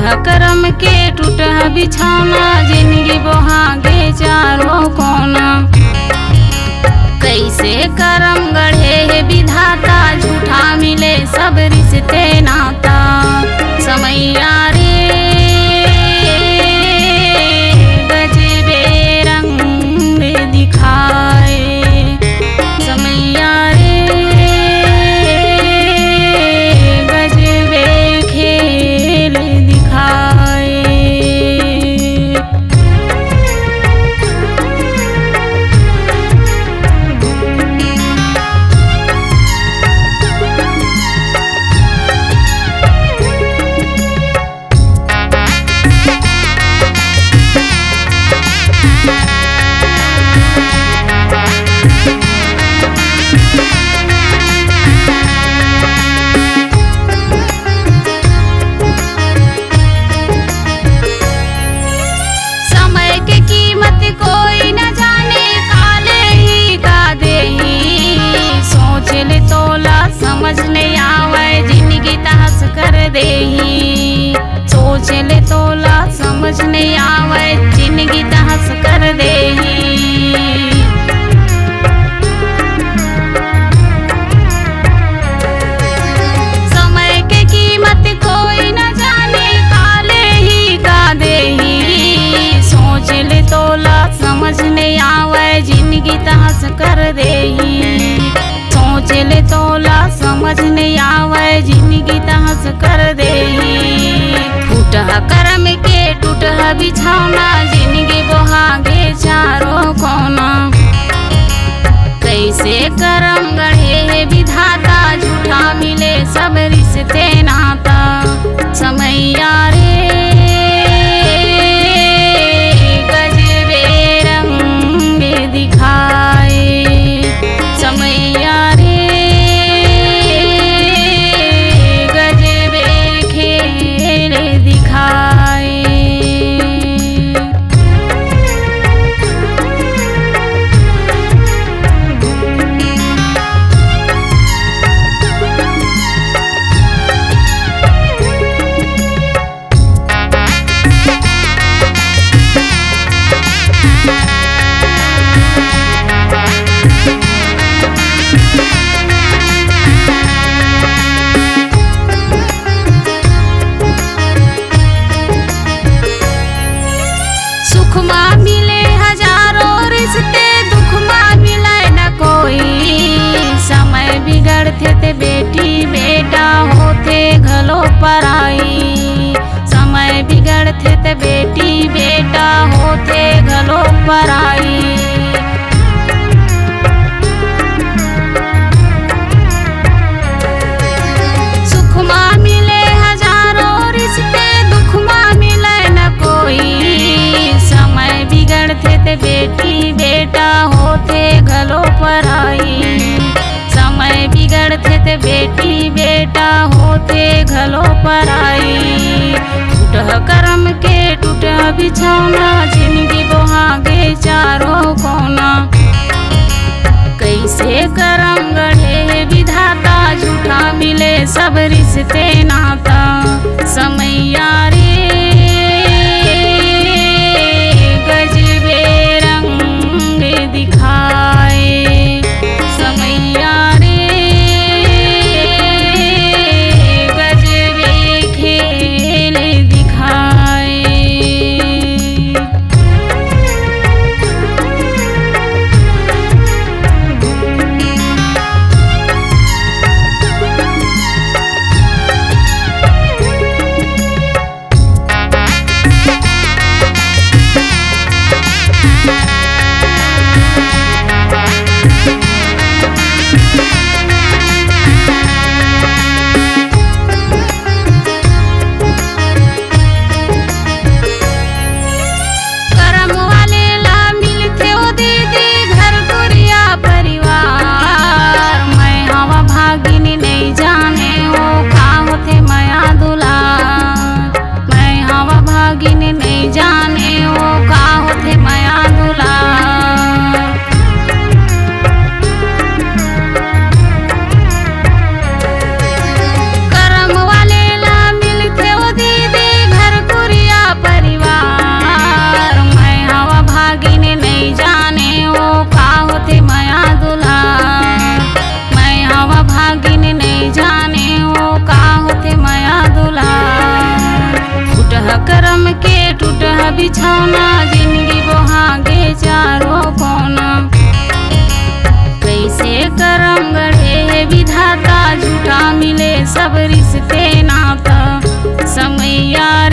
करम के टूटह बिछौना, जिंदगी बोहागे चारों कोना। कैसे करम गढ़े है विधाता, झूठा मिले सब रिश्ते नाता। समैया रे गजबे रंग दिखाए, समैया रे गजबे खेल दिखाए। कोई न जाने काले ही का देही, सोच ले तोला समझ नहीं आवे, जिंदगी तहस कर देही। सोच ले तोला समझ नहीं आवे, जिंदगी तहस कर देही। समय के कीमत कोई न जाने काले ही का देही, सोच ले तोला समझ नहीं आवे, जिंदगी तहस कर देही। सोच ले तोला समझ नहीं आवे, जिंदगी तहस कर देही। फूटह करम के टूटह बिछौना, जिंदगी बोहागे चारों कोना। कैसे करम गढ़े है विधाता, झूठा मिले सब रिश्ते नाता। समैया रे दिखाए, समैया रे गजबे खेल दिखाए। सुख माँ मिले हजारों रिश्ते, दुख माँ मिले न कोई। समय बिगड़ते थे बेटी बेटा होते घलो पराई। समय बिगड़ते थे बेटी बेटा होते घलो पराई। सुख माँ मिले हजारों रिश्ते, दुख माँ मिले न कोई। समय बिगड़ते थे बेटी बेटा होते घलो पराई। समय बिगड़ते थे बेटी बेटा होते घलो पराई। टूटह करम के टूटह बिछौना, जिंदगी बोहागे चारों कोना। कैसे करम गढ़े विधाता, झूठा मिले सब रिश्ते नाता। समैया रे गजबे रंग दिखाए, समैया रे गजबे खेल दिखाए। बिछौना जिंदगी बोहागे चारों कोना। कैसे करम गढ़े विधाता झूठा मिले सब रिश्ते नाता समैया